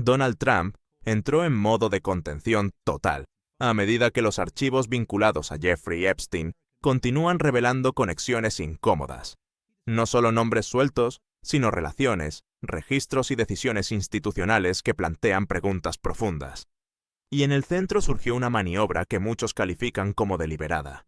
Donald Trump entró en modo de contención total, a medida que los archivos vinculados a Jeffrey Epstein continúan revelando conexiones incómodas. No solo nombres sueltos, sino relaciones, registros y decisiones institucionales que plantean preguntas profundas. Y en el centro surgió una maniobra que muchos califican como deliberada.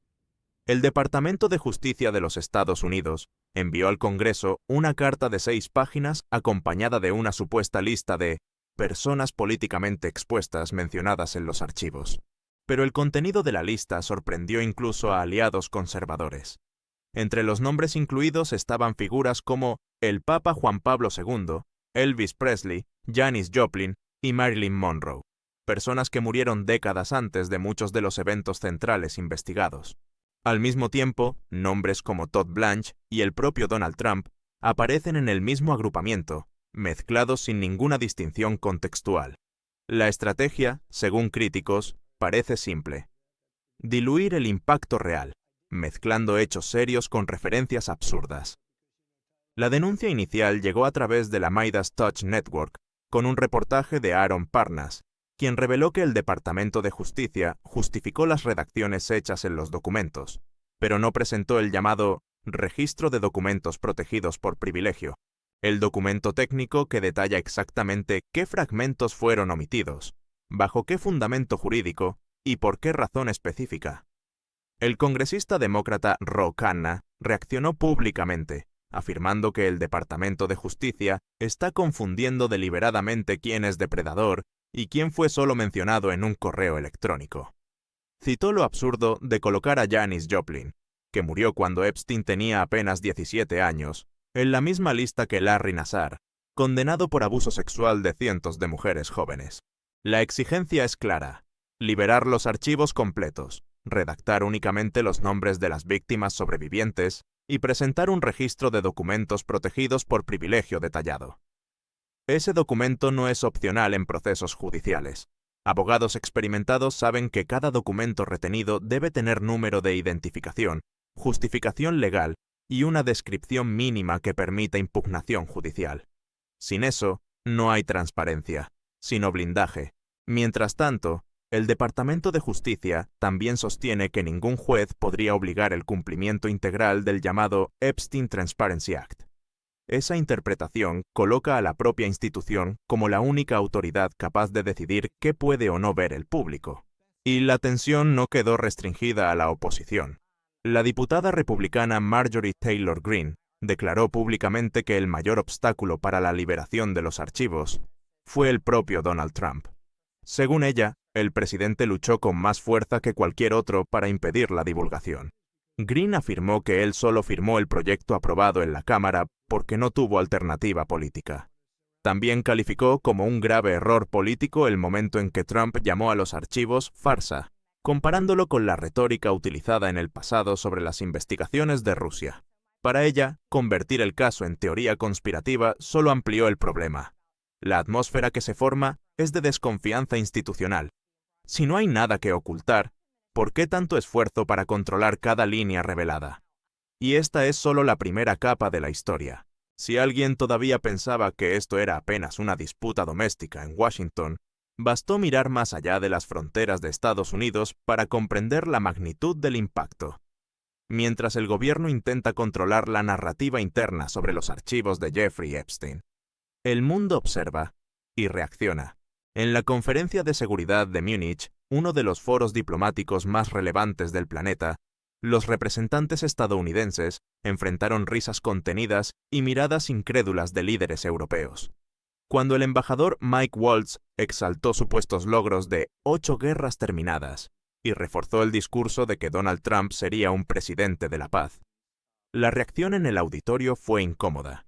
El Departamento de Justicia de los Estados Unidos envió al Congreso una carta de 6 páginas acompañada de una supuesta lista de personas políticamente expuestas mencionadas en los archivos. Pero el contenido de la lista sorprendió incluso a aliados conservadores. Entre los nombres incluidos estaban figuras como el Papa Juan Pablo II, Elvis Presley, Janis Joplin y Marilyn Monroe, personas que murieron décadas antes de muchos de los eventos centrales investigados. Al mismo tiempo, nombres como Todd Blanche y el propio Donald Trump aparecen en el mismo agrupamiento, mezclados sin ninguna distinción contextual. La estrategia, según críticos, parece simple: diluir el impacto real, mezclando hechos serios con referencias absurdas. La denuncia inicial llegó a través de la Midas Touch Network, con un reportaje de Aaron Parnas, quien reveló que el Departamento de Justicia justificó las redacciones hechas en los documentos, pero no presentó el llamado Registro de Documentos Protegidos por Privilegio, el documento técnico que detalla exactamente qué fragmentos fueron omitidos, bajo qué fundamento jurídico y por qué razón específica. El congresista demócrata Ro Khanna reaccionó públicamente, afirmando que el Departamento de Justicia está confundiendo deliberadamente quién es depredador y quién fue solo mencionado en un correo electrónico. Citó lo absurdo de colocar a Janis Joplin, que murió cuando Epstein tenía apenas 17 años, en la misma lista que Larry Nassar, condenado por abuso sexual de cientos de mujeres jóvenes. La exigencia es clara: liberar los archivos completos, redactar únicamente los nombres de las víctimas sobrevivientes y presentar un registro de documentos protegidos por privilegio detallado. Ese documento no es opcional en procesos judiciales. Abogados experimentados saben que cada documento retenido debe tener número de identificación, justificación legal y una descripción mínima que permita impugnación judicial. Sin eso, no hay transparencia, sino blindaje. Mientras tanto, el Departamento de Justicia también sostiene que ningún juez podría obligar el cumplimiento integral del llamado Epstein Transparency Act. Esa interpretación coloca a la propia institución como la única autoridad capaz de decidir qué puede o no ver el público. Y la tensión no quedó restringida a la oposición. La diputada republicana Marjorie Taylor Greene declaró públicamente que el mayor obstáculo para la liberación de los archivos fue el propio Donald Trump. Según ella, el presidente luchó con más fuerza que cualquier otro para impedir la divulgación. Greene afirmó que él solo firmó el proyecto aprobado en la Cámara porque no tuvo alternativa política. También calificó como un grave error político el momento en que Trump llamó a los archivos farsa, comparándolo con la retórica utilizada en el pasado sobre las investigaciones de Rusia. Para ella, convertir el caso en teoría conspirativa solo amplió el problema. La atmósfera que se forma es de desconfianza institucional. Si no hay nada que ocultar, ¿por qué tanto esfuerzo para controlar cada línea revelada? Y esta es solo la primera capa de la historia. Si alguien todavía pensaba que esto era apenas una disputa doméstica en Washington, bastó mirar más allá de las fronteras de Estados Unidos para comprender la magnitud del impacto. Mientras el gobierno intenta controlar la narrativa interna sobre los archivos de Jeffrey Epstein, el mundo observa y reacciona. En la Conferencia de Seguridad de Múnich, uno de los foros diplomáticos más relevantes del planeta, los representantes estadounidenses enfrentaron risas contenidas y miradas incrédulas de líderes europeos. Cuando el embajador Mike Waltz exaltó supuestos logros de 8 guerras terminadas y reforzó el discurso de que Donald Trump sería un presidente de la paz, la reacción en el auditorio fue incómoda.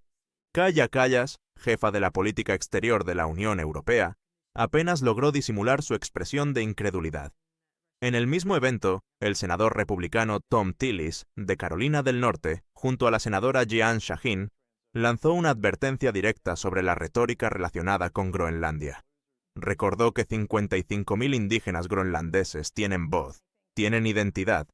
Kaja Kallas, jefa de la política exterior de la Unión Europea, apenas logró disimular su expresión de incredulidad. En el mismo evento, el senador republicano Tom Tillis, de Carolina del Norte, junto a la senadora Jeanne Shaheen, lanzó una advertencia directa sobre la retórica relacionada con Groenlandia. Recordó que 55.000 indígenas groenlandeses tienen voz, tienen identidad,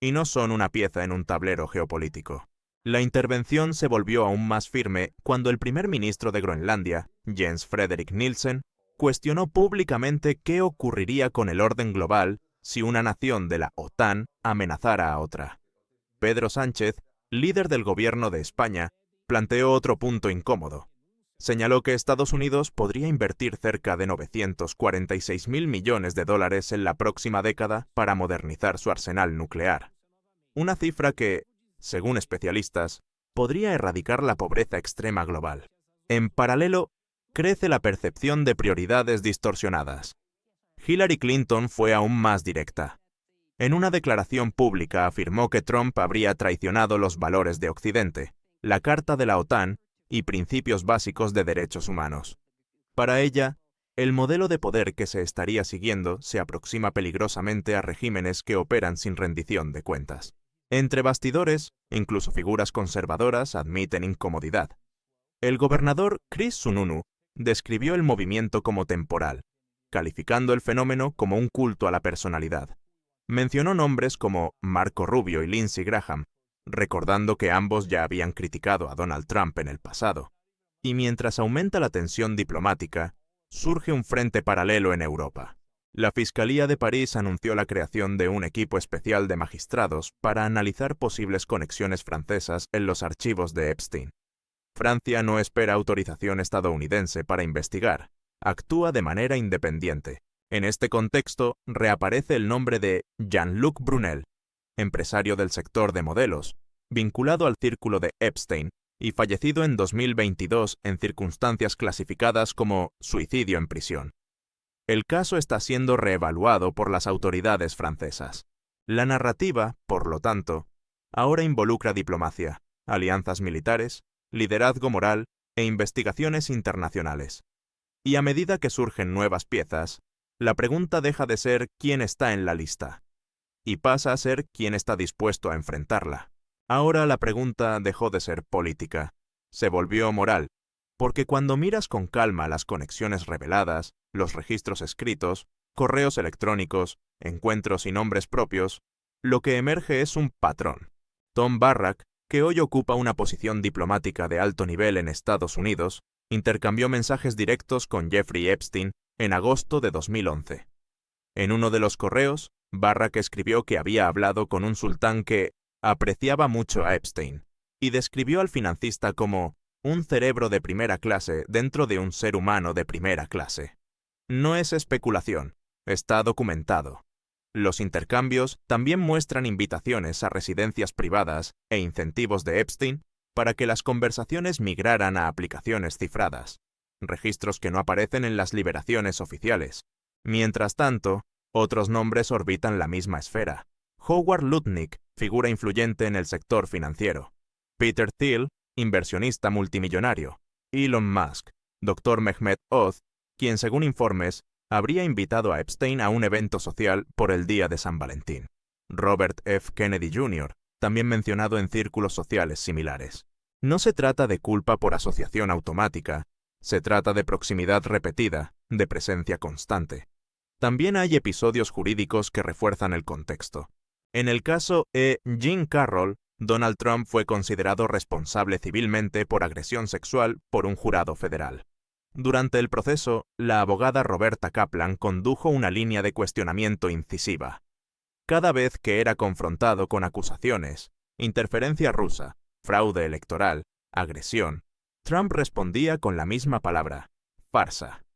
y no son una pieza en un tablero geopolítico. La intervención se volvió aún más firme cuando el primer ministro de Groenlandia, Jens Frederik Nielsen, cuestionó públicamente qué ocurriría con el orden global si una nación de la OTAN amenazara a otra. Pedro Sánchez, líder del gobierno de España, planteó otro punto incómodo. Señaló que Estados Unidos podría invertir cerca de 946.000 millones de dólares en la próxima década para modernizar su arsenal nuclear. Una cifra que, según especialistas, podría erradicar la pobreza extrema global. En paralelo, crece la percepción de prioridades distorsionadas. Hillary Clinton fue aún más directa. En una declaración pública afirmó que Trump habría traicionado los valores de Occidente, la Carta de la OTAN y principios básicos de derechos humanos. Para ella, el modelo de poder que se estaría siguiendo se aproxima peligrosamente a regímenes que operan sin rendición de cuentas. Entre bastidores, incluso figuras conservadoras admiten incomodidad. El gobernador Chris Sununu describió el movimiento como temporal, calificando el fenómeno como un culto a la personalidad. Mencionó nombres como Marco Rubio y Lindsey Graham, recordando que ambos ya habían criticado a Donald Trump en el pasado. Y mientras aumenta la tensión diplomática, surge un frente paralelo en Europa. La Fiscalía de París anunció la creación de un equipo especial de magistrados para analizar posibles conexiones francesas en los archivos de Epstein. Francia no espera autorización estadounidense para investigar, actúa de manera independiente. En este contexto, reaparece el nombre de Jean-Luc Brunel, empresario del sector de modelos, vinculado al círculo de Epstein y fallecido en 2022 en circunstancias clasificadas como suicidio en prisión. El caso está siendo reevaluado por las autoridades francesas. La narrativa, por lo tanto, ahora involucra diplomacia, alianzas militares, liderazgo moral e investigaciones internacionales. Y a medida que surgen nuevas piezas, la pregunta deja de ser quién está en la lista y pasa a ser quién está dispuesto a enfrentarla. Ahora la pregunta dejó de ser política, se volvió moral, porque cuando miras con calma las conexiones reveladas, los registros escritos, correos electrónicos, encuentros y nombres propios, lo que emerge es un patrón. Tom Barrack, que hoy ocupa una posición diplomática de alto nivel en Estados Unidos, intercambió mensajes directos con Jeffrey Epstein en agosto de 2011. En uno de los correos, Barrack escribió que había hablado con un sultán que apreciaba mucho a Epstein y describió al financista como un cerebro de primera clase dentro de un ser humano de primera clase. No es especulación, está documentado. Los intercambios también muestran invitaciones a residencias privadas e incentivos de Epstein para que las conversaciones migraran a aplicaciones cifradas, registros que no aparecen en las liberaciones oficiales. Mientras tanto, otros nombres orbitan la misma esfera. Howard Lutnick, figura influyente en el sector financiero. Peter Thiel, inversionista multimillonario. Elon Musk, Dr. Mehmet Oz, quien según informes, habría invitado a Epstein a un evento social por el día de San Valentín. Robert F. Kennedy Jr., también mencionado en círculos sociales similares. No se trata de culpa por asociación automática, se trata de proximidad repetida, de presencia constante. También hay episodios jurídicos que refuerzan el contexto. En el caso E. Jean Carroll, Donald Trump fue considerado responsable civilmente por agresión sexual por un jurado federal. Durante el proceso, la abogada Roberta Kaplan condujo una línea de cuestionamiento incisiva. Cada vez que era confrontado con acusaciones, interferencia rusa, fraude electoral, agresión, Trump respondía con la misma palabra, farsa.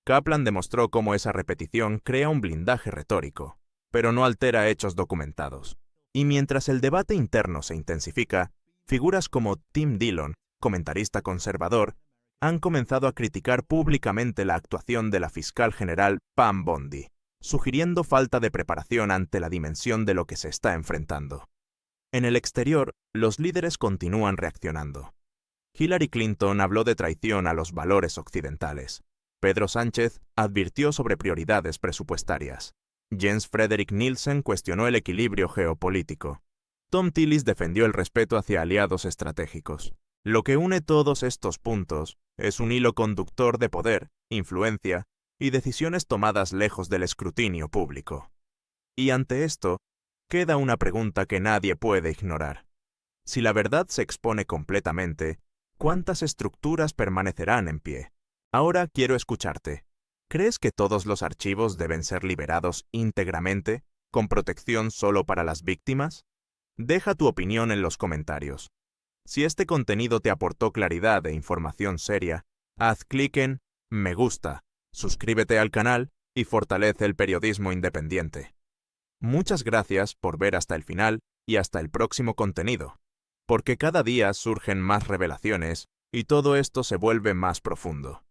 Kaplan demostró cómo esa repetición crea un blindaje retórico, pero no altera hechos documentados. Y mientras el debate interno se intensifica, figuras como Tim Dillon, comentarista conservador, han comenzado a criticar públicamente la actuación de la fiscal general Pam Bondi, sugiriendo falta de preparación ante la dimensión de lo que se está enfrentando. En el exterior, los líderes continúan reaccionando. Hillary Clinton habló de traición a los valores occidentales. Pedro Sánchez advirtió sobre prioridades presupuestarias. Jens Frederik Nielsen cuestionó el equilibrio geopolítico. Tom Tillis defendió el respeto hacia aliados estratégicos. Lo que une todos estos puntos es un hilo conductor de poder, influencia y decisiones tomadas lejos del escrutinio público. Y ante esto, queda una pregunta que nadie puede ignorar. Si la verdad se expone completamente, ¿cuántas estructuras permanecerán en pie? Ahora quiero escucharte. ¿Crees que todos los archivos deben ser liberados íntegramente, con protección solo para las víctimas? Deja tu opinión en los comentarios. Si este contenido te aportó claridad e información seria, haz clic en Me gusta, suscríbete al canal y fortalece el periodismo independiente. Muchas gracias por ver hasta el final y hasta el próximo contenido, porque cada día surgen más revelaciones y todo esto se vuelve más profundo.